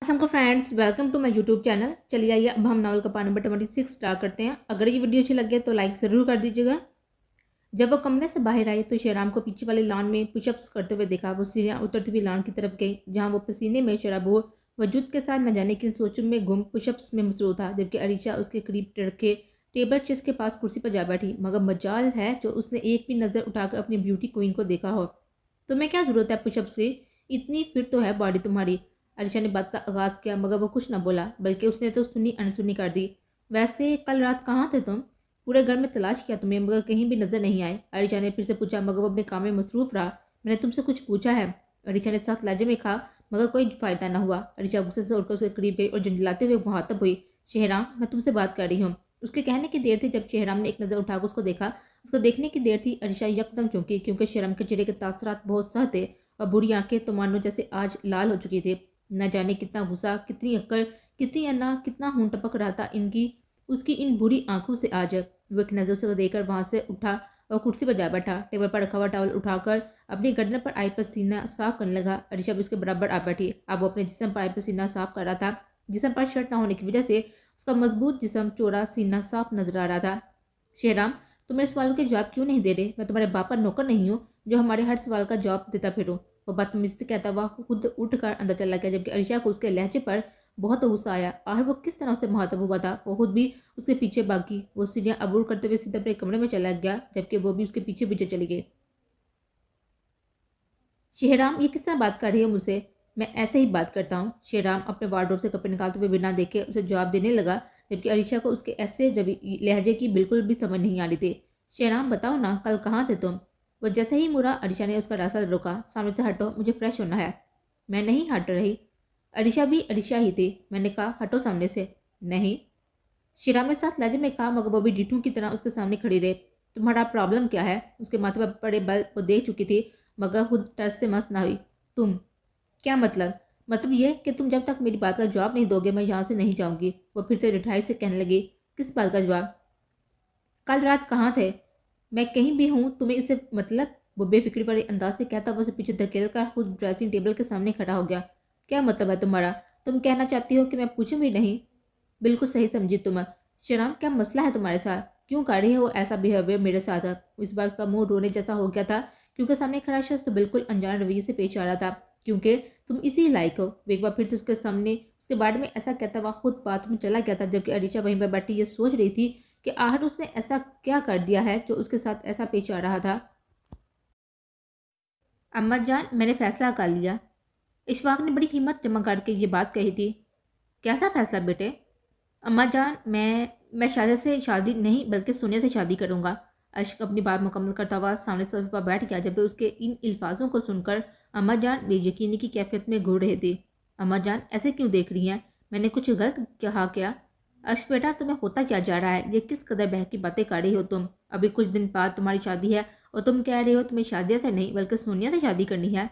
हमको friends welcome to my YouTube channel. चलिए आइए अब हम नावल का पार्ट नंबर 26 स्टार्ट करते हैं। अगर ये वीडियो अच्छी लगे तो लाइक ज़रूर कर दीजिएगा। जब वो कमरे से बाहर आई तो शेराम को पीछे वाले लॉन में पुशअप्स करते हुए देखा। वो सीढ़ियाँ उतरती हुई लॉन की तरफ गई जहाँ वो पसीने में शराबोर वजूद के साथ न जाने किन सोचों में गुम पुशअप्स में मसरूफ़ था, जबकि अरीशा उसके करीब रखे टेबल चेस के पास कुर्सी पर जा बैठी। मगर मजाल है जो उसने एक भी नज़र उठाकर अपनी ब्यूटी क्वीन को देखा हो। तुम्हें क्या ज़रूरत है पुशअप्स की? इतनी फिट तो है बॉडी तुम्हारी। अरीशा ने बात का आगाज़ किया मगर वो कुछ न बोला, बल्कि उसने तो सुनी अनसुनी कर दी। वैसे कल रात कहाँ थे तुम? पूरे घर में तलाश किया तुम्हें मगर कहीं भी नजर नहीं आए। अरीशा ने फिर से पूछा मगर वो अपने काम में मसरूफ रहा। मैंने तुमसे कुछ पूछा है? अरीशा ने साथ लहजे में कहा मगर कोई फ़ायदा न हुआ। अरीशा गुस्से से उठकर उसके करीब गई और झुंझलाते हुए मुहातब हुई। शहराम, मैं तुमसे बात कर रही हूँ। उसके कहने की देर थी जब शहराम ने एक नज़र उठाकर उसको देखा। उसको देखने की देर थी अरीशा यकदम चौंकी, क्योंकि शहराम के चेहरे के तासरात बहुत सह थे और बुरी आंखें तो मानो जैसे आज लाल हो चुकी थी। न जाने कितना गुस्सा, कितनी अक्ल, कितनी अन्ना, कितना खून टपक रहा था इनकी उसकी इन बुरी आंखों से आज। वो एक नज़र से देकर वहां से उठा और कुर्सी पर जा बैठा। टेबल पर रखा हुआ टॉवल उठाकर अपनी गर्दन पर आई पसीना साफ करने लगा। अरीशा भी उसके बराबर आ बैठी। अब वो अपने जिस्म पर आई पसीना साफ कर रहा था। जिस्म पर शर्ट न होने की वजह से उसका मजबूत जिस्म, चौड़ा सीना साफ नजर आ रहा था। शेहराम, तुम मेरे सवालों के जवाब क्यों नहीं दे रहे? मैं तुम्हारे बाप का नौकर नहीं हूँ जो हमारे हर सवाल का जवाब देता फिरूँ। वो बदतमीजी से कहता हुआ खुद उठकर अंदर चला गया, जबकि अरीशा को उसके लहजे पर बहुत गुस्सा आया। आखिर वो किस तरह से मुहातब हुआ था। वो खुद भी उसके पीछे भागी। वो सीढ़ियाँ अबूर करते हुए सीधा अपने कमरे में चला गया, जबकि वो भी उसके पीछे पीछे चली गई। शेहराम, ये किस तरह बात कर रही है मुझसे? मैं ऐसे ही बात करता हूँ। शेहराम अपने वार्डरोब से कपड़े निकालते हुए बिना देखे उसे जवाब देने लगा, जबकि अरीशा को उसके ऐसे लहजे की बिल्कुल भी समझ नहीं आ रही थी। शेहराम, बताओ ना, कल कहाँ थे तुम? वो जैसे ही मुड़ा, अरीशा ने उसका रास्ता रोका। सामने से हटो, मुझे फ्रेश होना है। मैं नहीं हट रही। अरीशा भी अरीशा ही थी। मैंने कहा हटो सामने से। नहीं। शेहराम ने साथ लहजे में कहा, मगर वो भी डिठू की तरह उसके सामने खड़ी रहे। तुम्हारा प्रॉब्लम क्या है? उसके माथे पर पड़े बल वो देख चुकी थी, मगर खुद टच से मस्त ना हुई। तुम क्या मतलब? मतलब ये कि तुम जब तक मेरी बात का जवाब नहीं दोगे मैं यहाँ से नहीं जाऊँगी। वो फिर से रिठाई से कहने लगी, किस बात का जवाब? कल रात कहाँ थे? मैं कहीं भी हूँ, तुम्हें इससे मतलब? वो बेफिक्री वाले अंदाज से कहता हुआ उसे पीछे धकेल कर खुद ड्रेसिंग टेबल के सामने खड़ा हो गया। क्या मतलब है तुम्हारा? तुम कहना चाहती हो कि मैं पूछूं भी नहीं? बिल्कुल सही समझी तुम। शनाम, क्या मसला है तुम्हारे साथ? क्यों कर रही हो ऐसा बिहेवियर मेरे साथ? इस बात का मुंह रोने जैसा हो गया था, क्योंकि सामने खड़ा शख्स तो बिल्कुल अनजान रवैये से पेश आ रहा था। क्योंकि तुम इसी लायक हो। वो एक बार फिर से उसके सामने उसके बारे में ऐसा कहता हुआ खुद बात में चला गया था, जबकि अरीशा वहीं पर बैठी ये सोच रही थी कि आखिर उसने ऐसा क्या कर दिया है जो उसके साथ ऐसा पेश आ रहा था। अम्मा जान, मैंने फैसला कर लिया। इशफाक ने बड़ी हिम्मत जमा करके ये बात कही थी। कैसा फैसला बेटे? अम्मा जान, मैं शादी से शादी नहीं बल्कि सोनिया से शादी करूंगा। अश्क अपनी बात मुकम्मल करता हुआ सामने सोफे पर बैठ गया, जब उसके इन अल्फाजों को सुनकर अम्मा जान बेयकीनी की कैफियत में घूर रही थी। अम्मा जान, ऐसे क्यों देख रही हैं? मैंने कुछ गलत कहा क्या? अश्क बेटा, तुम्हें होता क्या जा रहा है? ये किस कदर बहकी बातें कर रही हो तुम? अभी कुछ दिन बाद तुम्हारी शादी है और तुम कह रही हो तुम्हें शादिया से नहीं बल्कि सोनिया से शादी करनी है।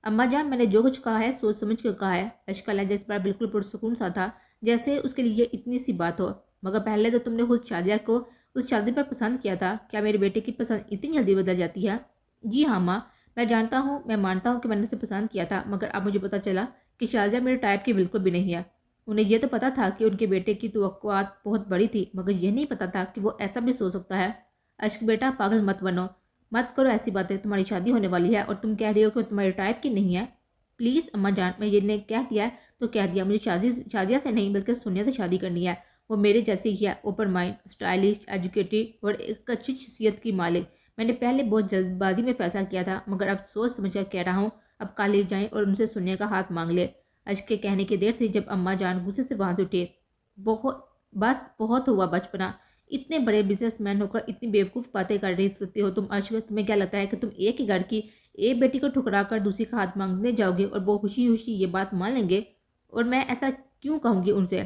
अम्मा जान, मैंने जो कुछ कहा है सोच समझ कर कहा है। अश्क का लहजा इस बार बिल्कुल पुरसुकून सा था, जैसे उसके लिए इतनी सी बात हो। मगर पहले तो तुमने खुद शादिया को उस शादी पर पसंद किया था। क्या मेरे बेटे की पसंद इतनी जल्दी बदल जाती है? जी हाँ माँ, मैं जानता हूँ, मैं मानता हूँ कि मैंने उसे पसंद किया था, मगर अब मुझे पता चला कि शादिया मेरे टाइप की बिल्कुल भी नहीं है। उन्हें यह तो पता था कि उनके बेटे की तवक्कुआत बहुत बड़ी थी, मगर यह नहीं पता था कि वो ऐसा भी सोच सकता है। अश्क बेटा, पागल मत बनो। मत करो ऐसी बातें। तुम्हारी शादी होने वाली है और तुम कह रही हो कि तुम्हारे टाइप की नहीं है। प्लीज़ अम्मा जान, मैं ये ने कह दिया है तो कह दिया। मुझे शादिया से नहीं बल्कि सोनिया से शादी करनी है। वो मेरे जैसी ही है, ओपन माइंड, स्टाइलिश, एजुकेटेड और एक अच्छी शख्सियत की मालिक। मैंने पहले बहुत जल्दबाजी में फैसला किया था, मगर अब सोच समझ कर कह रहा हूँ। अब कॉलेज जाएं और उनसे सोनिया का हाथ मांग ले। अश्क के कहने की देर थी जब अम्मा जान गुस्से से वहाँ से उठे। बहुत बस बहुत हुआ बचपना। इतने बड़े बिजनेसमैन होकर इतनी बेवकूफ़ बातें कर रही सकती हो तुम अश्क। तुम्हें क्या लगता है कि तुम एक ही घर की एक बेटी को ठुकरा कर दूसरी का हाथ मांगने जाओगे और वो खुशी खुशी ये बात मान लेंगे? और मैं ऐसा क्यों कहूँगी उनसे?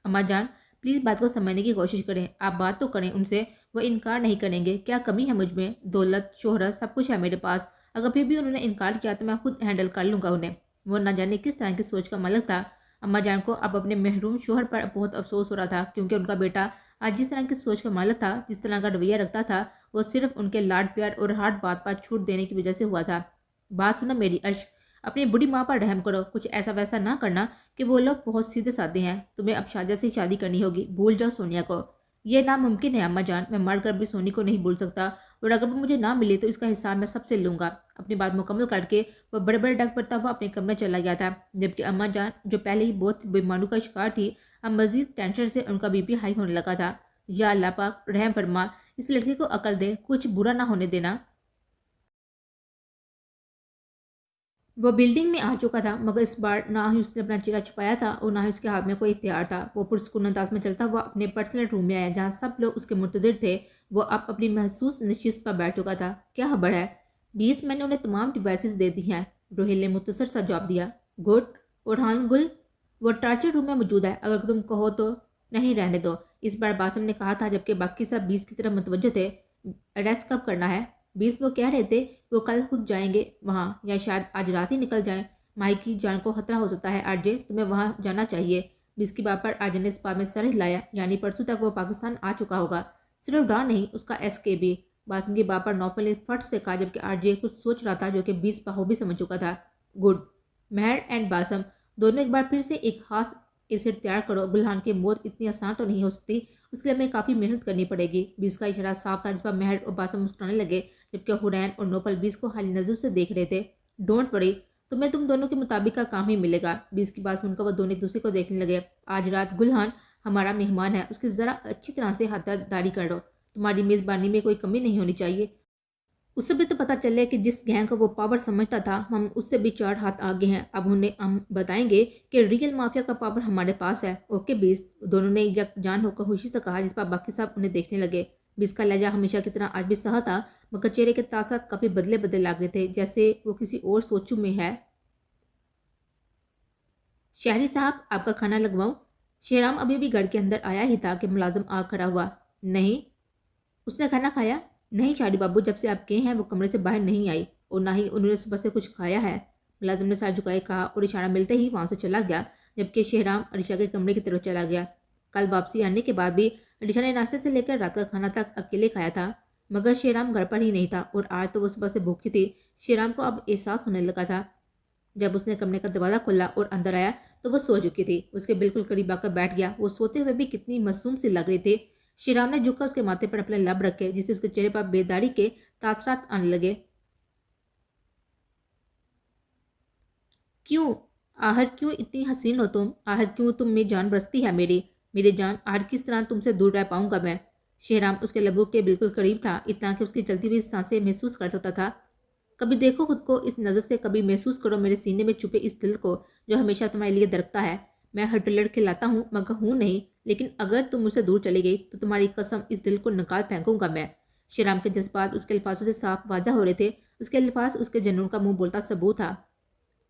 अम्मा जान, प्लीज़ बात को समझने की कोशिश करें। आप बात तो करें उनसे, वो इनकार नहीं करेंगे। क्या कमी है मुझ में? दौलत, शोहरत, सब कुछ है मेरे पास। अगर फिर भी उन्होंने इनकार किया तो मैं खुद हैंडल कर लूँगा उन्हें। वो न जाने किस तरह की सोच का मालिक था। अम्मा जान को अब अपने महरूम शोहर पर बहुत अफसोस हो रहा था, क्योंकि उनका बेटा आज जिस तरह की सोच का मालिक था, जिस तरह का रवैया रखता था, वो सिर्फ उनके लाड प्यार और हर बात पर छूट देने की वजह से हुआ था। बात सुना मेरी अश्क। अपनी बुढ़ी माँ पर रहम करो, कुछ ऐसा वैसा ना करना कि वो लोग बहुत सीधे साधे हैं। तुम्हें अब शादी से शादी करनी होगी, भूल जाओ सोनिया को। यह नामुमकिन है अम्मा जान, मैं मर कर भी सोनी को नहीं भूल सकता, और अगर वो मुझे ना मिले तो इसका हिसाब मैं सबसे लूंगा। अपनी बात मुकम्मल करके वह बड़े बड़े डग पड़ता हुआ अपने कमरे चला गया था, जबकि अम्मा जान जो पहले ही बहुत बीमारी का शिकार थी, अब मजीद टेंशन से उनका बीपी हाई होने लगा था। या अल्लाह पाक रहम फरमा, इस लड़के को अकल दे, कुछ बुरा ना होने देना। वो बिल्डिंग में आ चुका था, मगर इस बार ना ही उसने अपना चेहरा छुपाया था और ना ही उसके हाथ में कोई हथियार था। वो पुरस्कून अंदाज में चलता हुआ अपने पर्सनल रूम में आया, जहाँ सब लोग उसके मुंतजिर थे। वो अब अपनी महसूस नशिस्त पर बैठ चुका था। क्या खबर है? 20 मैंने उन्हें तमाम डिवाइसेस दे दी हैं, रोहिल ने मुख्तसर सा जवाब दिया। गुड। और हाँ गुल, वो टार्चर रूम में मौजूद है, अगर तुम कहो तो। नहीं, रहने दो, इस बार बासम ने कहा था, जबकि बाकी सब 20 की तरफ मुतवज्जो थे। अरेस्ट कब करना है? 20 वो कह रहे थे वो कल खुद जाएंगे वहाँ, या शायद आज रात ही निकल जाएं। माई की जान को खतरा हो सकता है आरजे, तुम्हें वहाँ जाना चाहिए। 20 की बात पर आरजे ने इस बात में सर हिलाया, यानी परसों तक वो पाकिस्तान आ चुका होगा। सिर्फ डॉन नहीं, उसका SK भी। बात की बात पर नौफल ने फट से कहा, जबकि आरजे कुछ सोच रहा था जो कि 20 बखूबी समझ चुका था। गुड। महर एंड बासम दोनों एक बार फिर से एक खास एसिड तैयार करो। गुलहान की मौत इतनी आसान तो नहीं हो सकती, उसके लिए हमें काफ़ी मेहनत करनी पड़ेगी। 20 का इशारा साफ था, जिस पर महर और बासम मुस्कुराने लगे, जबकि हुरैन और नोफल 20 को हाली नजर से देख रहे थे। डोंट वरी, तुम्हें तुम दोनों के मुताबिक का काम ही मिलेगा। 20 की बात सुनकर वह दोनों एक दूसरे को देखने लगे। आज रात गुलहान हमारा मेहमान है, उसकी ज़रा अच्छी तरह से खातिरदारी करो। तुम्हारी मेज़बानी में कोई कमी नहीं होनी चाहिए। उससे भी तो पता चले कि जिस गैंग को वो पावर समझता था, हम उससे भी 4 हाथ आगे हैं। अब उन्हें हम बताएंगे कि रियल माफिया का पावर हमारे पास है। ओके 20, दोनों ने एक जान होकर खुशी से कहा, जिस पर बाकी सब उन्हें देखने लगे। 20 का लहजा हमेशा की तरह आज भी सहा था, मगर चेहरे के तासत काफ़ी बदले बदले लग रहे थे, जैसे वो किसी और सोचू में है। शहरी साहब, आपका खाना लगवाऊं? शेराम अभी भी घर के अंदर आया ही था कि मुलाजिम आ खड़ा हुआ। नहीं। उसने खाना खाया? नहीं शादी बाबू, जब से आप गए हैं वो कमरे से बाहर नहीं आई, और ना ही उन्होंने सुबह से कुछ खाया है। मुलाजिम ने सर झुकाए कहा और इशारा मिलते ही वहाँ से चला गया, जबकि शेहराम अरिशा के कमरे की तरफ चला गया। कल वापसी आने के बाद भी अरिशा ने नाश्ते से लेकर रात का खाना तक अकेले खाया था, मगर शेहराम घर पर ही नहीं था, और आज तो वो सुबह से भूखी थी। शेहराम को अब एहसास होने लगा था। जब उसने कमरे का दरवाज़ा खोला और अंदर आया तो वो सो चुकी थी। उसके बिल्कुल करीब आकर बैठ गया। वो सोते हुए भी कितनी मासूम सी लग रही थी। श्रीराम ने झुककर उसके माथे पर अपने लब रखे, जिससे उसके चेहरे पर बेदारी के तासरात आने लगे। क्यों? आहर क्यों इतनी हसीन हो तुम? आहर क्यों तुम में जान बरसती है मेरी? मेरी जान, आहर किस तरह तुमसे दूर रह पाऊंगा मैं? शेहराम उसके लबों के बिल्कुल करीब था, इतना कि उसकी चलती हुई सांसें महसूस कर सकता था। कभी देखो खुद को इस नज़र से, कभी महसूस करो मेरे सीने में छुपे इस दिल को जो हमेशा तुम्हारे लिए धड़कता है। मैं हटलड़ खिलाता हूँ मगर हूँ नहीं, लेकिन अगर तुम मुझसे दूर चली गई तो तुम्हारी कसम इस दिल को निकाल फेंकूंगा मैं। श्रीराम के जज्बात उसके अल्फाजों से साफ वाजा हो रहे थे। उसके अल्फाज उसके जुनून का मुंह बोलता सबूत था।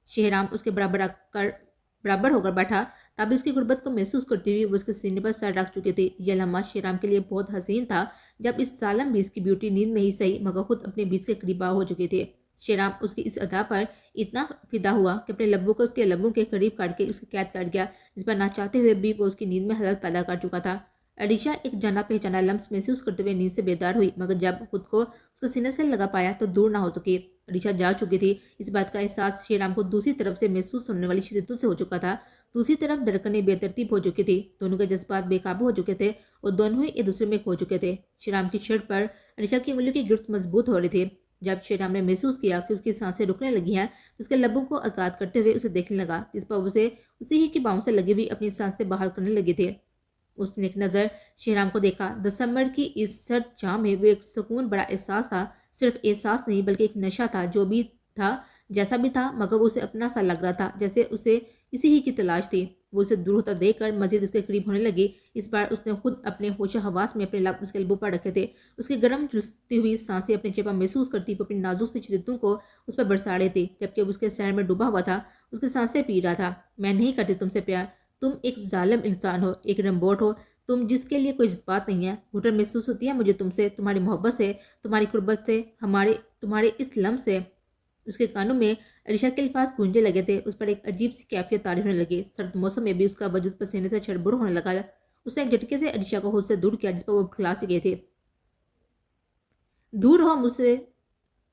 शेहराम उसके बराबर होकर बैठा, तभी उसकी गुर्बत को महसूस करती हुई वो उसके सीने पर सर रख चुके थे। यह लम्हा शेहराम के लिए बहुत हसीन था, जब इस सालम बीस की ब्यूटी नींद में ही सही मगर खुद अपने बीस के करीब हो चुके थे। शेहराम उसकी इस अदा पर इतना फिदा हुआ कि अपने लब्बों को उसके लब्बों के करीब काट के उसकी कैद कर गया, जिस पर ना चाहते हुए भी वो उसकी नींद में हलत पैदा कर चुका था। अरीशा एक जाना पहचाना लम्स महसूस करते हुए नींद से बेदार हुई, मगर जब खुद को उसके सीने से लगा पाया तो दूर ना हो सकी। अरीशा जाग चुकी थी। इस बात का एहसास शेराम को दूसरी तरफ से महसूस होने वाली शिद्दत से हो चुका था। दूसरी तरफ धड़कनें बेतरतीब हो चुकी थी। दोनों के जज्बात बेकाबू हो चुके थे और दोनों ही एक दूसरे में खो चुके थे। शेराम की शर्ट पर अरीशा की उंगलियों की गिरफ्त मजबूत हो रही थी। जब शेराम ने महसूस किया कि उसकी सांसें रुकने लगी हैं, तो उसके लबों को आजाद करते हुए उसे देखने लगा, जिस पर उसे उसी ही की बाहों से लगी हुई अपनी सांसें बहाल करने लगी थी। उसने एक नज़र शेहराम को देखा। दिसंबर की इस सर्द शाम में वो एक सुकून बड़ा एहसास था। सिर्फ एहसास नहीं बल्कि एक नशा था, जो भी था जैसा भी था, मगर वो उसे अपना सा लग रहा था, जैसे उसे इसी ही की तलाश थी। वो उसे दूर होता देखकर मजीद उसके करीब होने लगी। इस बार उसने खुद अपने होश हवास में अपने लब उसके लबों पर रखे थे। उसकी गर्म झुलसती हुई सांसें अपने चेपा महसूस करती वो अपनी नाजुक सी शिद्दतों को उस पर बरसा रही थी, जबकि उसके सैर में डूबा हुआ था। उसकी सांसें पी रहा था। मैं नहीं करती तुमसे प्यार, तुम एक जालिम इंसान हो, एक रंबोट हो, तुम जिसके लिए कोई जज्बात नहीं है। घुटन महसूस होती है मुझे तुमसे, तुम्हारी मोहब्बत से, तुम्हारी कुर्बत से, तुम्हारे इस लम्ह से। उसके कानों में अरीशा के अल्फाज गूंजने लगे थे। उस पर एक अजीब सी कैफियत तारी होने लगी। सर्द मौसम में भी उसका वजूद पसीने से छड़बुड़ होने लगा। उसने एक झटके से अरीशा को खुद से दूर किया, जिस पर वो खिलास गए थे। दूर हो मुझसे,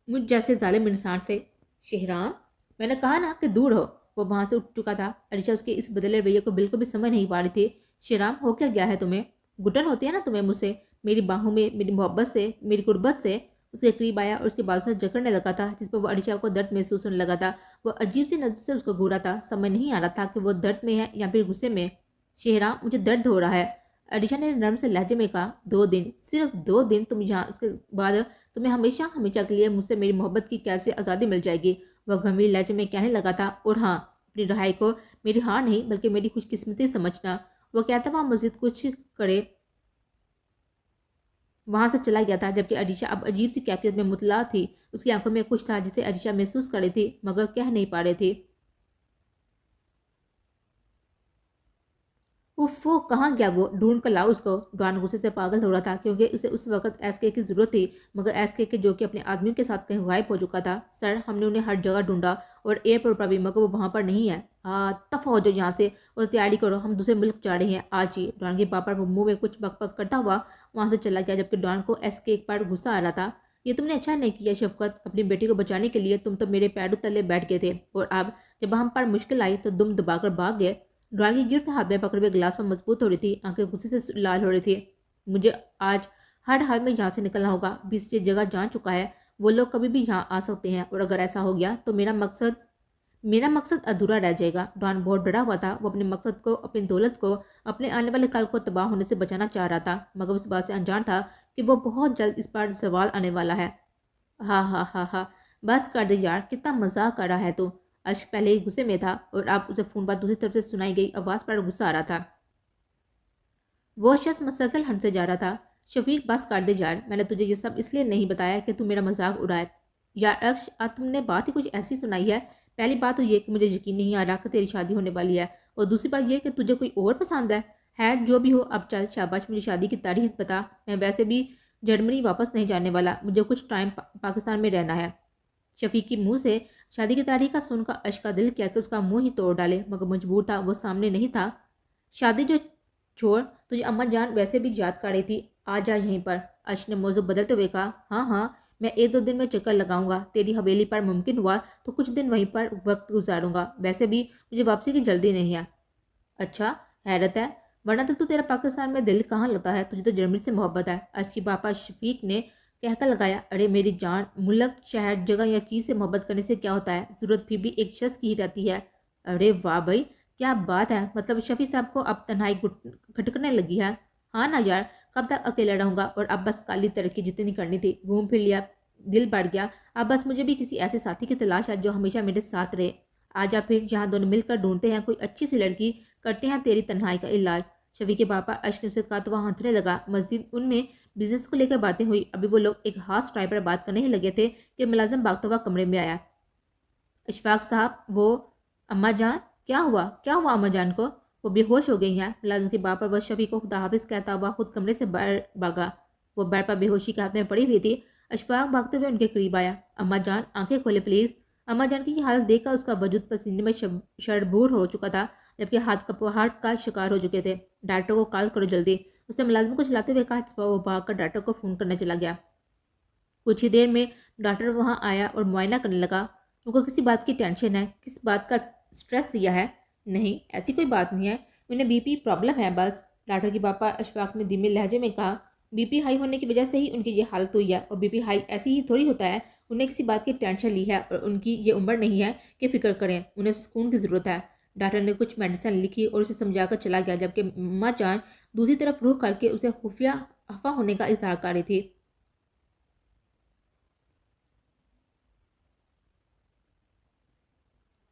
मुझ जैसे जालिम इंसान से। शेहराम, मैंने कहा ना कि दूर हो। वो वहाँ से उठ चुका था। अरीशा उसके इस बदले रवैये को बिल्कुल भी समझ नहीं पा रही थी। श्रीराम, हो क्या गया है तुम्हें? घुटन होती है ना तुम्हें मुझसे, मेरी बाहों में, मेरी मोहब्बत से, मेरी गुर्बत से? उसके करीब आया और उसके बाजू से जकड़ने लगा था, जिस पर वो अरीशा को दर्द महसूस होने लगा था। वो अजीब सी नजर से उसको घूरा था। समझ नहीं आ रहा था कि वो दर्द में है या फिर गुस्से में। शेहरा, मुझे दर्द हो रहा है, अरीशा ने नर्म से लहजे में कहा। 2 दिन, सिर्फ 2 दिन तुम यहाँ, उसके बाद तुम्हें हमेशा हमेशा के लिए मुझसे मेरी मोहब्बत की कैसे आज़ादी मिल जाएगी? वह गंभीर लहजे में कहने लगा था। और हाँ, अपनी रहाई को मेरी हार नहीं बल्कि मेरी खुशकिस्मती समझना। वह कहता वह मजीद कुछ करे वहां से चला गया था, जबकि अरीशा अब अजीब सी कैफियत में मुतला थी। उसकी आंखों में कुछ था जिसे अरीशा महसूस कर रही थी, मगर कह नहीं पा रही थी। उफ़! कहाँ गया वो? ढूँढ कर लाओ उसको। डॉन गुस्से से पागल हो रहा था, क्योंकि उसे उस वक़्त एसके की ज़रूरत थी, मगर एसके के जो कि अपने आदमियों के साथ कहीं गायब हो चुका था। सर, हमने उन्हें हर जगह ढूँढा और एयरपोर्ट पर भी, मगर वो वहाँ पर नहीं है। दफ़ा हो जाओ यहाँ से और तैयारी करो, हम दूसरे मुल्क जा रहे हैं आज ही। डॉन के पापा मुँह में कुछ बक-बक करता हुआ वहाँ से चला गया, जबकि डॉन को एसके पर गुस्सा आ रहा था। ये तुमने अच्छा नहीं किया शफ़क़त, अपनी बेटी को बचाने के लिए तुम तो मेरे पैरों तले बैठ गए थे, और अब जब हम पर मुश्किल आई तो दुम दबाकर भाग गए। ड्राल की गिरफ्त हाथ में पकड़े हुए गिलास पर मजबूत हो रही थी, आंखें गुस्से से लाल हो रही थी। मुझे आज हर हाल में यहाँ से निकलना होगा। बीस ये जगह जान चुका है, वो लोग कभी भी यहाँ आ सकते हैं, और अगर ऐसा हो गया तो मेरा मकसद अधूरा रह जाएगा। डॉन बहुत डरा हुआ था। वो अपने मकसद को, अपनी दौलत को, अपने आने वाले कल को तबाह होने से बचाना चाह रहा था, मगर उस बात से अनजान था कि वो बहुत जल्द इस पर सवाल आने वाला है। हा हा हा हा, बस कर दे यार, कितना मजाक कर रहा है तू। अश्क पहले ही गुस्से में था और अब उसे फोन पर दूसरी तरफ से सुनाई गई आवाज़ पर गुस्सा आ रहा था। वो शख्स मुसलसल हंसे जा रहा था। शफीक, बस कर दे यार, मैंने तुझे ये सब इसलिए नहीं बताया कि तू मेरा मजाक उड़ाए। यार अक्ष, आज तुमने बात ही कुछ ऐसी सुनाई है। पहली बात तो ये कि मुझे यकीन नहीं आ रहा कि तेरी शादी होने वाली है, और दूसरी बात ये कि तुझे कोई और पसंद है। खैर जो भी हो, अब चल शाबाश, मुझे शादी की तारीख बता। मैं वैसे भी जर्मनी वापस नहीं जाने वाला, मुझे कुछ टाइम पाकिस्तान में रहना है। शफीक के मुंह से शादी की तारीख का सुनकर अश का दिल किया कि उसका मुंह ही तोड़ डाले, मगर मजबूर था, वो सामने नहीं था। शादी जो छोड़, तुझे अम्मा जान वैसे भी याद कर रही थी, आ जा यहीं पर। अश ने मौजू बदलते हुए कहा। हाँ हाँ, मैं 1-2 दिन में चक्कर लगाऊंगा तेरी हवेली पर, मुमकिन हुआ तो कुछ दिन वहीं पर वक्त गुजारूंगा। वैसे भी मुझे वापसी की जल्दी नहीं है। अच्छा, हैरत है, वरना तो तेरा पाकिस्तान में दिल कहाँ लगता है, तुझे तो जर्मनी से मोहब्बत है। अश की पापा शफीक ने कहकर लगाया। अरे मेरी जान, मुल्क, शहर, जगह या चीज़ से मोहब्बत करने से क्या होता है, ज़रूरत फिर भी एक शख्स की ही रहती है। अरे वाह भाई, क्या बात है, मतलब शफी साहब को अब तन्हाई खटकने लगी है। हाँ ना यार, कब तक अकेला रहूँगा, और अब बस काली तरक्की जितनी करनी थी, घूम फिर लिया, दिल बढ़ गया। अब बस मुझे भी किसी ऐसे साथी की तलाश है जो हमेशा मेरे साथ रहे। आजा फिर, जहाँ दोनों मिलकर ढूंढते हैं कोई अच्छी सी लड़की, करते हैं तेरी तन्हाई का इलाज। शफी के पापा अश्क से कहा तो वह हंसने लगा। मस्जिद उनमें बिजनेस को लेकर बातें हुई। अभी वो लोग एक हाथ ट्राई पर बात करने ही लगे थे कि मुलाजिम भागता हुआ कमरे में आया। इशफाक साहब, वो अम्मा जान, क्या हुआ अम्मा जान को? वो बेहोश हो गई हैं। मुलाजिम के बाप पर वह शफी को खुदा हाफिज कहता हुआ खुद कमरे से बाहर भागा। वो बेड पर बेहोशी के हाथ में पड़ी हुई थी। अशफाक भागते हुए उनके करीब आया। अम्मा जान, आंखें खोले प्लीज़। अम्मा जान की हालत देखकर उसका वजूद पसीने में शरबूर हो चुका था, जबकि हाथ कपवाहट का शिकार हो चुके थे। डॉक्टर को कॉल करो जल्दी, उसने मुलाजिम को चलाते हुए कहा, जिस पर वो भागकर डॉक्टर को फ़ोन करने चला गया। कुछ ही देर में डॉक्टर वहां आया और मुआयना करने लगा। उनको किसी बात की टेंशन है, किस बात का स्ट्रेस लिया है? नहीं, ऐसी कोई बात नहीं है, उन्हें बीपी प्रॉब्लम है बस। डॉक्टर के पापा अशफाक ने धीमे लहजे में कहा। बीपी हाई होने की वजह से ही उनकी ये हालत हुई है, और बीपी हाई ऐसी ही थोड़ी होता है। उन्हें किसी बात की टेंशन ली है, और उनकी ये उम्र नहीं है कि फिक्र करें, उन्हें सुकून की ज़रूरत है। डॉक्टर ने कुछ मेडिसिन लिखी और उसे समझाकर चला गया, जबकि अम्मा जान दूसरी तरफ रुख करके उसे खुफिया खफा होने का इजहार कर रही थी।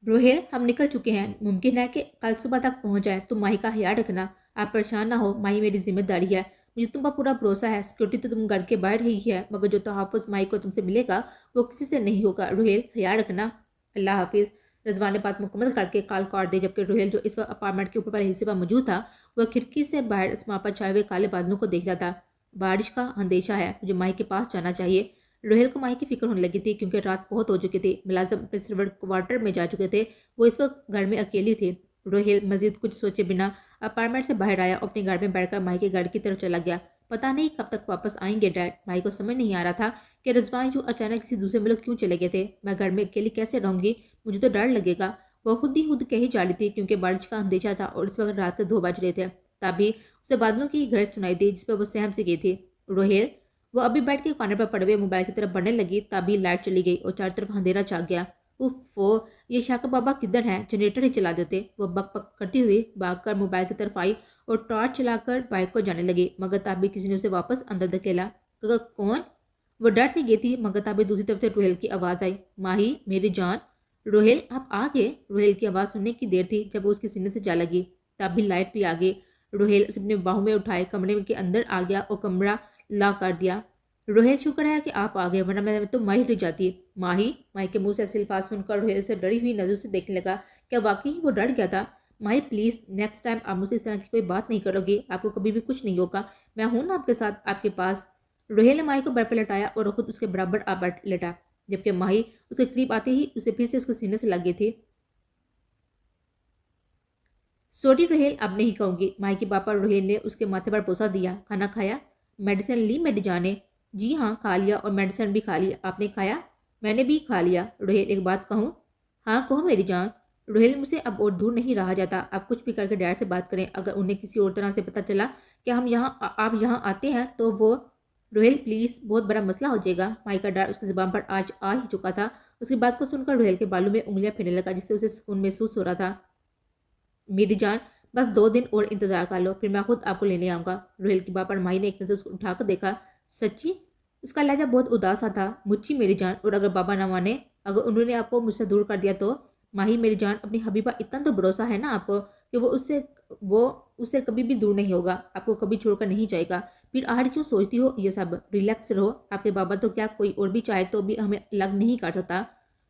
रोहेल, हम निकल चुके हैं, मुमकिन है कि कल सुबह तक पहुंच जाए। तुम माही का ख्याल रखना, आप परेशान ना हो, माही मेरी जिम्मेदारी है। मुझे तुम पर पूरा भरोसा है। सिक्योरिटी तो तुम घर के बाहर ही है, मगर जो तहफ़्फ़ुज़ माही को तुमसे मिलेगा वो किसी से नहीं होगा। रोहेल, ख्याल रखना। अल्लाह हाफिज़। रजवान ने बात मुकम्मल करके कॉल काट दी, जबकि रोहेल जो इस वक्त अपार्टमेंट के ऊपर वाले हिस्से पर मौजूद था, वह खिड़की से बाहर आसमां पर छाए हुए काले बादलों को देख रहा था। बारिश का अंदेशा है, मुझे माही के पास जाना चाहिए। रोहेल को माही की फिक्र होने लगी थी, क्योंकि रात बहुत हो चुकी थी। मुलाजिम अपने सर्वेंट क्वार्टर में जा चुके थे। वो इस वक्त घर में अकेली थी। रोहेल मजीद कुछ सोचे बिना अपार्टमेंट से बाहर आया और अपने घर में बैठकर माही के घर की तरफ चला गया। पता नहीं कब तक वापस आएंगे डैड। माही को समझ नहीं आ रहा था कि रिजवान जो अचानक किसी दूसरे मुल्क क्यों चले गए थे। मैं घर में अकेली कैसे रहूंगी, मुझे तो डर लगेगा। वह खुद ही खुद कही जा रही थी क्योंकि बारिश का अंदेशा था और इस वक्त रात के 2 बज रहे थे। तभी उसे बादलों की गरज सुनाई दी जिस पर वो सहम सी गई थी। रोहेल, वो अभी बैठ के कॉर्नर पर पड़े हुए मोबाइल की तरफ बढ़ने लगी, तभी लाइट चली गई और चारों तरफ अंधेरा छा गया। उफ़ो, ये शाकर बाबा किधर हैं? जनरेटर ही चला देते। वो बक बक करती हुई भागकर मोबाइल की तरफ आई और टॉर्च चलाकर बाइक को जाने लगी, मगर तभी किसी ने उसे वापस अंदर धकेला। कौन? वो डर से गई थी, मगर तभी दूसरी तरफ से रोहेल की आवाज़ आई, माही मेरी जान। रोहेल, आप आ गए? रोहेल की आवाज़ सुनने की देर थी जब वो उसके सीने से जा लगी, तभी लाइट भी आ गई। रोहेल उसे अपने बाहों में उठाए कमरे के अंदर आ गया और कमरा लॉक कर दिया। रोहेल, शुक्र है कि आप आ गए, वरना मैं तो माही डर जाती। माही? माही के मुंह से ऐसे अल्फाज सुनकर रोहेल से डरी हुई नजरों से देखने लगा। क्या वाकई ही वो डर गया था? माही प्लीज़, नेक्स्ट टाइम आप मुझसे इस तरह की कोई बात नहीं करोगी, आपको कभी भी कुछ नहीं होगा। मैं हूं ना आपके साथ, आपके पास। रोहेल ने माही को बेड पर लटाया और खुद उसके बराबर आ बैठ लेटा, जबकि माही उसके करीब आते ही उसे फिर से उसके सीने से लग गई थी। सॉरी रोहेल, अब नहीं कहूंगी। माही के पापा रोहेल ने उसके माथे पर बोसा दिया। खाना खाया? मेडिसिन ली मेरी जाने? जी हाँ, खा लिया और मेडिसिन भी खा लिया। आपने खाया? मैंने भी खा लिया। रोहेल, एक बात कहूँ? हाँ कहो मेरी जान। रोहेल, मुझसे अब और दूर नहीं रहा जाता। आप कुछ भी करके डैड से बात करें। अगर उन्हें किसी और तरह से पता चला कि हम यहाँ आप यहाँ आते हैं तो वो। रोहेल प्लीज़, बहुत बड़ा मसला हो जाएगा। माई का डर उसकी जुबान पर आज आ ही चुका था। उसकी बात को सुनकर रोहेल के बालों में उंगलियां फिरने लगा, जिससे उसे सुकून महसूस हो रहा था। मेरी जान, बस 2 दिन और इंतजार कर लो, फिर मैं खुद आपको लेने आऊँगा। रोहेल की बात पर माही ने एक नज़र उसको उठाकर देखा। सच्ची? उसका लहजा बहुत उदास सा था। मुझी मेरी जान, और अगर बाबा ना माने, अगर उन्होंने आपको मुझसे दूर कर दिया तो? माही मेरी जान, अपनी हबीबा इतना तो भरोसा है ना आपको कि वो उससे कभी भी दूर नहीं होगा, आपको कभी छोड़कर नहीं जाएगा। फिर आहट क्यों सोचती हो ये सब? रिलैक्स रहो। आपके बाबा तो क्या कोई और भी चाहे तो भी हमें अलग नहीं कर सकता।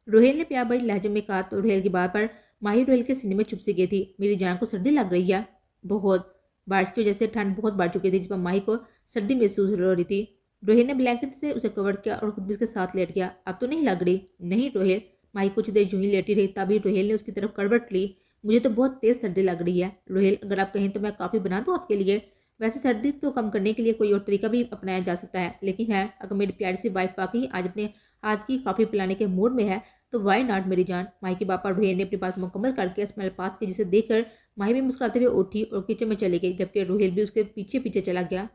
रोहेल ने प्यार भरी लहजे में कहा तो रोहेल की बात पर माही रोहेल के सीने में चुप सी गई थी। मेरी जान को सर्दी लग रही है? बहुत। बारिश की वजह से ठंड बहुत बढ़ चुकी थी, जिस पर माही को सर्दी महसूस हो रही थी। रोहित ने ब्लैंकेट से उसे कवर किया और खुद भी उसके साथ लेट गया। अब तो नहीं लग रही? नहीं रोहित। माही कुछ देर यूं ही लेटी रही, तभी रोहेल ने उसकी तरफ करवट ली। मुझे तो बहुत तेज सर्दी लग रही है। रोहेल, अगर आप कहें तो मैं कॉफ़ी बना दूँ आपके लिए? वैसे सर्दी तो कम करने के लिए कोई और तरीका भी अपनाया जा सकता है, लेकिन है अगर मेरी प्यारी सी वाइफ वाकई आज अपने हाथ की कॉफ़ी पिलाने के मूड में है तो वाई नॉट मेरी जान। माही के पापा रोहेल ने अपनी बात मुकम्मल करके स्मेल पास की, जिसे देखकर माही भी मुस्कुराते हुए उठी और किचन में चली गई, जबकि रोहेल भी उसके पीछे पीछे चला गया।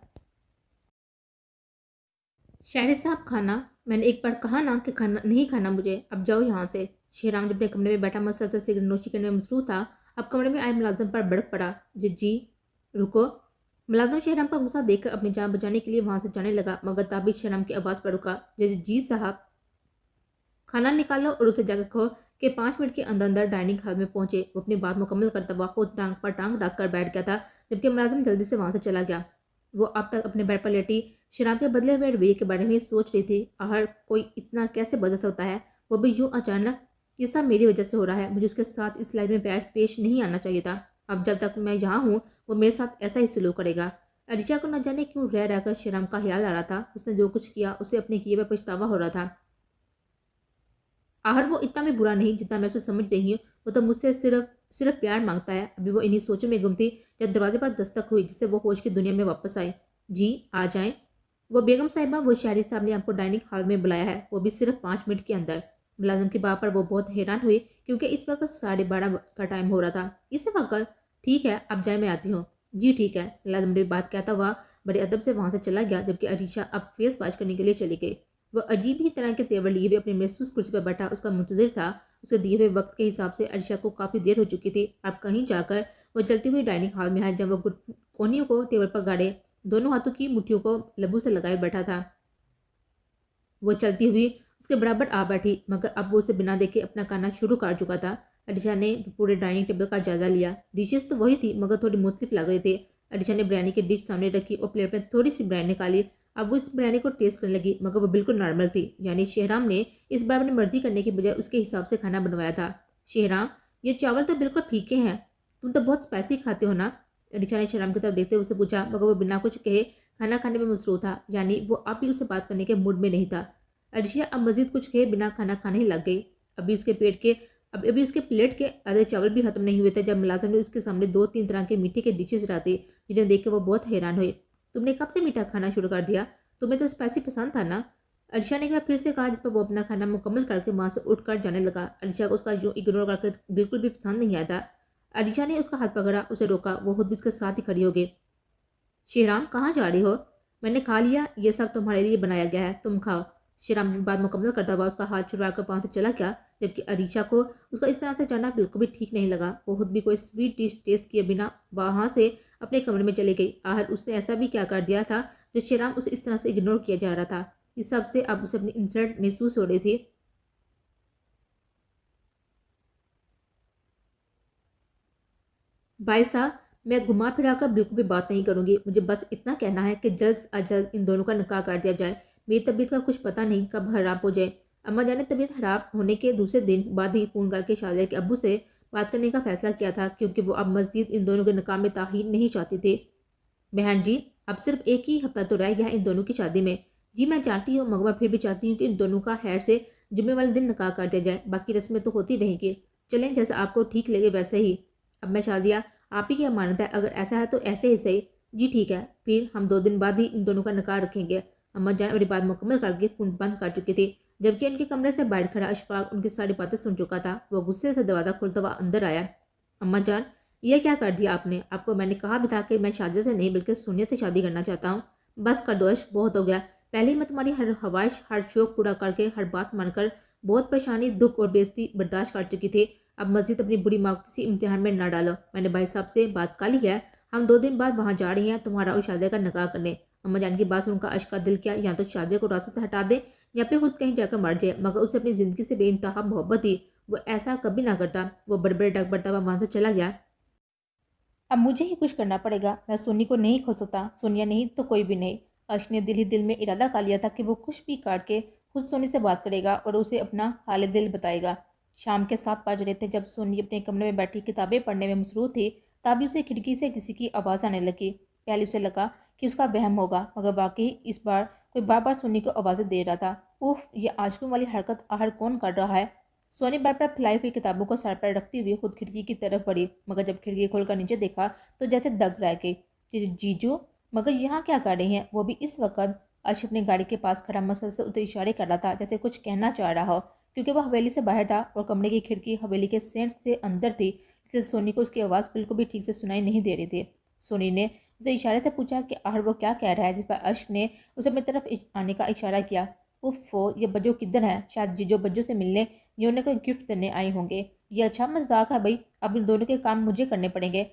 शायद साहब, खाना? मैंने एक बार कहा ना कि खाना नहीं खाना मुझे, अब जाओ यहाँ से। शेहराम जब अपने कमरे में बैठा मसल से सिगरेट नोशी करने में मसरूफ था, अब कमरे में आए मुलाजिम पर भड़क पड़ा। जी रुको। मुलाजिम शेहराम का गुस्सा देखकर अपनी जान बचाने के लिए वहां से जाने लगा, मगर तभी शेहराम की आवाज़ पर रुका। जी साहब। खाना निकालो और उसे जाकर कहो कि 5 मिनट के अंदर अंदर डाइनिंग हॉल में पहुंचे। वो अपनी बात मुकम्मल करता हुआ खुद टांग पर टांग रख कर बैठ गया था, जबकि मुलाजिम जल्दी से वहां से चला गया। वो अब तक अपने बेड पर लेटी शराब के बदले हुए रवैये के बारे में सोच रही थी। आहर कोई इतना कैसे बदल सकता है, वो भी यूं अचानक? ये सब मेरी वजह से हो रहा है। मुझे उसके साथ इस लाइफ में पेश नहीं आना चाहिए था। अब जब तक मैं यहाँ हूँ वो मेरे साथ ऐसा ही सलूक करेगा। अरिशा को न जाने क्यों रह रहकर शराब का ख्याल आ रहा था। उसने जो कुछ किया उसे अपने किए पर पछतावा हो रहा था। आहर वो इतना भी बुरा नहीं जितना मैं उसे समझ रही हूँ। वो तो मुझसे सिर्फ सिर्फ प्यार मांगता है। अभी वो इन्हीं सोचों में गुम थी जब दरवाजे पर दस्तक हुई, जिससे वो होश की दुनिया में वापस आई। जी आ जाएं। वो बेगम साहिबा, वो शहरी साहब ने आपको डाइनिंग हॉल में बुलाया है, वो भी सिर्फ 5 मिनट के अंदर। मुलाजिम की बात पर वो बहुत हैरान हुई, क्योंकि इस वक्त 12:30 का टाइम हो रहा था। इस वक्त? ठीक है, अब जाए, मैं आती हूँ। जी ठीक है। मुलाजिम ने बात कहता हुआ बड़े अदब से वहां से चला गया, जबकि अरीशा अब फेस वॉश करने के लिए चली गई। वह अजीब ही तरह के तेवर लिए हुए अपनी महसूस कुर्सी पर बैठा उसका मुंतजिर था। उसके दिए हुए वक्त के हिसाब से अरीशा को काफ़ी देर हो चुकी थी। अब कहीं जाकर वो चलती हुई डाइनिंग हॉल में आया, जब वो कोनियों को टेबल पर गाड़े दोनों हाथों की मुट्ठियों को लबू से लगाए बैठा था। वो चलती हुई उसके बराबर आ बैठी, मगर अब वो उसे बिना देखे अपना खाना शुरू कर चुका था। अरीशा ने पूरे डाइनिंग टेबल का जायजा लिया। डिशेस तो वही थी, मगर थोड़ी मुख्तलिफ लग रही थी। अरीशा ने बिरयानी की डिश सामने रखी और प्लेट में थोड़ी सी बिरयानी निकाली। अब वो इस बिरयानी को टेस्ट करने लगी, मगर वो बिल्कुल नॉर्मल थी। यानी शेहराम ने इस बार अपनी मर्जी करने के बजाय उसके हिसाब से खाना बनवाया था। शेहराम, ये चावल तो बिल्कुल फीके हैं, तुम तो बहुत स्पाइसी खाते हो ना? अरीशा ने शेहराम की तरफ देखते हुए उससे पूछा, मगर वो बिना कुछ कहे खाना खाने में मसरूफ था। यानी वो अब भी उससे बात करने के मूड में नहीं था। अरीशा अब मजीद कुछ कहे बिना खाना खाने ही लग गई। अभी उसके प्लेट के आधे चावल भी खत्म नहीं हुए थे जब मुलाजिम ने उसके सामने 2-3 तरह के मीठे के डिशेज रखी, जिन्हें देख के वो बहुत हैरान हुए। तुमने कब से मीठा खाना शुरू कर दिया? तुम्हें तो स्पाइसी पसंद था ना? अलीशा ने एक बार फिर से कहा, जिस पर वो अपना खाना मुकम्मल करके वहाँ से उठकर जाने लगा। अलीशा को उसका जो इग्नोर करके बिल्कुल भी पसंद नहीं आया था। अलीशा ने उसका हाथ पकड़ा, उसे रोका। वो खुद भी उसके साथ ही खड़ी हो गई। श्रीराम, कहाँ जा रही हो? मैंने खा लिया, ये सब तुम्हारे लिए बनाया गया है, तुम खाओ। श्रीराम ने बात मुकम्मल करता हुआ उसका हाथ छुड़वाकर वहाँ से चला गया, जबकि अलीशा को उसका इस तरह से जाना बिल्कुल भी ठीक नहीं लगा। वो खुद भी कोई स्वीट डिश टेस्ट किए बिना वहाँ से अपने कमरे में चली गई। आखिर उसने ऐसा भी क्या कर दिया था जो श्रीराम उसे इस तरह से इग्नोर किया जा रहा था? इस सब से अब उसे अपनी इंसल्ट महसूस हो रही थी। भाई साहब, मैं घुमा फिरा कर बिल्कुल भी बात नहीं करूंगी। मुझे बस इतना कहना है कि जल्द अज जल्द इन दोनों का निकाह कर दिया जाए। मेरी तबीयत का कुछ पता नहीं कब खराब हो जाए। अम्मा जान ने तबीयत खराब होने के दूसरे दिन बाद ही फ़ोन करके शादिया के अब्बू से बात करने का फैसला किया था, क्योंकि वो अब मज़ीद इन दोनों के निकाह में ताख़ीर नहीं चाहती थी। बहन जी, अब सिर्फ एक ही हफ्ता तो रह गया है इन दोनों की शादी में। जी मैं जानती हूँ, मगर मैं फिर भी चाहती हूँ कि इन दोनों का खैर से जुम्मे वाले दिन निकाह कर दिया जाए। बाकी रस्में तो होती रहेंगी। चलें, जैसा आपको ठीक लगे वैसे ही। अब मैं शादिया, आप ही की अमानत है, अगर ऐसा है तो ऐसे ही सही। जी ठीक है, फिर हम 2 दिन बाद ही इन दोनों का निकाह रखेंगे। अम्मा जान मेरी बात मुकम्मल करके फ़ोन बंद कर चुकी थी, जबकि उनके कमरे से बाहर खड़ा अशफाक उनकी सारी बातें सुन चुका था। वो गुस्से से दरवाज़ा खोलता हुआ अंदर आया। अम्मा जान, ये क्या कर दिया आपने? आपको मैंने कहा भी था कि मैं शादी से नहीं बल्कि सोनिया से शादी करना चाहता हूँ। बस कर दो अश, बहुत हो गया। पहले ही मैं तुम्हारी हर ख्वाहिश, हर शौक पूरा करके, हर बात मानकर बहुत परेशानी, दुख और बेइज्जती बर्दाश्त कर चुकी थी। अब मज़ीद अपनी बुरी माँ को किसी इम्तिहान में ना डालो। मैंने भाई साहब से बात कर ली है, हम 2 दिन बाद वहाँ जा रहे हैं तुम्हारा और शादिया का निकाह करने। अम्मा जान की बात सुनकर अश का दिल किया या तो शादिया को रास्ते से हटा दे या फिर खुद कहीं जाकर मर जाए, मगर उसे अपनी ज़िंदगी से बेइंतहा मोहब्बत थी। वो ऐसा कभी ना करता। वो बड़बड़े डग बढ़ता हुआ वहाँ से चला गया। अब मुझे ही कुछ करना पड़ेगा। मैं सोनी को नहीं खो सकता। सोनिया नहीं तो कोई भी नहीं। अर्श ने दिल ही दिल में इरादा कर लिया था कि वो कुछ भी काट के खुद सोनी से बात करेगा और उसे अपना हाल दिल बताएगा। शाम के 7 बज रहे थे जब सोनी अपने कमरे में बैठी किताबें पढ़ने में मसरूफ़ थी, तभी उसे खिड़की से किसी की आवाज़ आने लगी। पहले उसे लगा कि उसका वहम होगा, मगर वाकई इस बार कोई बार बार सोनी को आवाज़ें दे रहा था। उफ, ये आजकल वाली हरकत आखिर कौन कर रहा है? सोनी बेड पर फैलाई हुई किताबों को सर पर रखती हुई खुद खिड़की की तरफ बढ़ी, मगर जब खिड़की खोलकर नीचे देखा तो जैसे दंग रह गई। जीजू, मगर यहाँ क्या कर रही हैं? वो भी इस वक्त। अर्श अपनी गाड़ी के पास खड़ा मसल से उसे इशारे कर रहा था, जैसे कुछ कहना चाह रहा हो। क्योंकि वह हवेली से बाहर था और कमरे की खिड़की हवेली के सेंट से अंदर थी, इसलिए सोनी को उसकी आवाज़ बिल्कुल भी ठीक से सुनाई नहीं दे रही थी। सोनी ने उसे इशारे से पूछा कि आखिर वो क्या कह रहा है, जिस पर अर्श ने उसे अपनी तरफ आने का इशारा किया। उफ़, ये बज्जो किधर है? शायद जीजो बज्जो से मिलने ये उन्हें कोई गिफ्ट देने आए होंगे। ये अच्छा मजाक है भाई, अब इन दोनों के काम मुझे करने पड़ेंगे।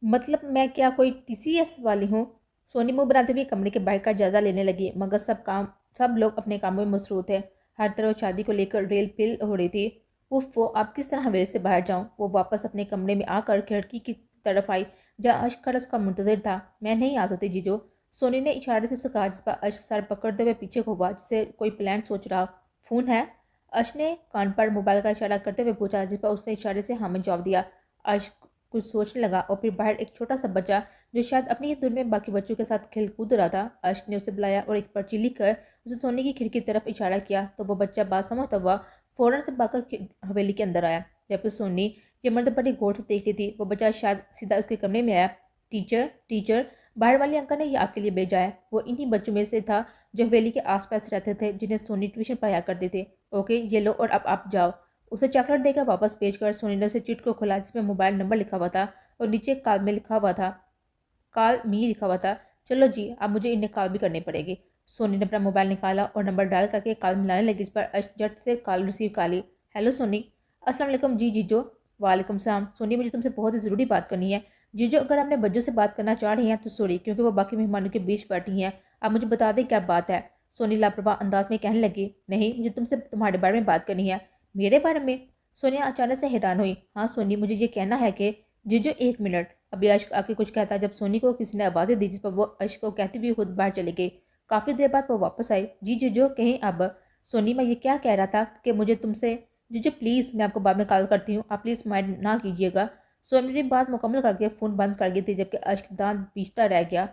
मतलब मैं क्या कोई टीसीएस वाली हूँ? सोनी मुंह बनाते हुए कमरे के बाहर का जायजा लेने लगी, मगर सब लोग अपने कामों में मसरूफ थे। हर तरफ शादी को लेकर रेल पिल हो रही थी। उफ, वो आप किस तरह हवेली से बाहर जाऊँ? वो वापस अपने कमरे में आकर खिड़की की तरफ आई, जहाँ अश्क खड़ा उसका मुंतजिर था। मैं नहीं आ सकती जीजो, सोनी ने इशारे से उसे कहा, जिस पर अश्क सर पकड़ते हुए पीछे को हुआ, जिसे कोई प्लान सोच रहा। फ़ोन है? अर्श ने कान पर मोबाइल का इशारा करते हुए पूछा, जिस पर उसने इशारे से हाँ में जवाब दिया। अर्श कुछ सोचने लगा और फिर बाहर एक छोटा सा बच्चा, जो शायद अपनी ही धुन में बाकी बच्चों के साथ खेल कूद रहा था। अर्श ने उसे बुलाया और एक पर्ची लिख कर उसे सोने की खिड़की की तरफ इशारा किया, तो वो बच्चा बात समझता हुआ फ़ौरन से भागकर हवेली के अंदर आया। जबकि सोनी ये मर्द बड़ी गौर से देख रही थी। वो बच्चा शायद सीधा उसके कमरे में आया। टीचर टीचर, बाहर वाली अंकल ने ये आपके लिए भेजा है। वो इन्हीं बच्चों में से था जो हवेली के आसपास रहते थे, जिन्हें सोनी ट्यूशन पढ़ाया करते थे। ओके, ये लो और अब आप जाओ। उसे चॉकलेट देकर वापस भेजकर सोनी ने उसे चिट को खोला, जिसमें मोबाइल नंबर लिखा हुआ था और नीचे कॉल में लिखा हुआ था, कॉल मी लिखा हुआ था। चलो जी, अब मुझे इन्हें कॉल भी करनी पड़ेगी। सोनी ने अपना मोबाइल निकाला और नंबर डायल करके कॉल मिलाने लगी, जिस पर झट से कॉल रिसीव कर ली। हेलो सोनी। अस्सलाम वालेकुम जी जीजो। वालेकुम सलाम। सोनी, मुझे तुमसे बहुत ही ज़रूरी बात करनी है। जीजो, अगर अपने बच्चों से बात करना चाह रही हैं तो सॉरी, क्योंकि वो बाकी मेहमानों के बीच बैठी हैं। आप मुझे बता दें क्या बात है? सोनी लापरवाह अंदाज में कहने लगी, नहीं, मुझे तुमसे तुम्हारे बारे में बात करनी है। मेरे बारे में? सोनिया अचानक से हैरान हुई। हाँ सोनी, मुझे ये कहना है कि जीजो 1 मिनट। अभी अश्क आके कुछ कहता जब सोनी को किसी ने आवाज़ें दी, जिस पर वो अश्क को कहती हुई खुद बाहर चली गई। काफ़ी देर बाद वो वापस आई। जी जीजो कहीं अब। सोनी, मैं ये क्या कह रहा था कि मुझे तुमसे। जीजो प्लीज़, मैं आपको बाद में कॉल करती हूँ, आप प्लीज़ माइंड ना कीजिएगा। सोनी ने बात मुकम्मल करके फ़ोन बंद कर गई थी, जबकि अश्क दांत पीसता रह गया।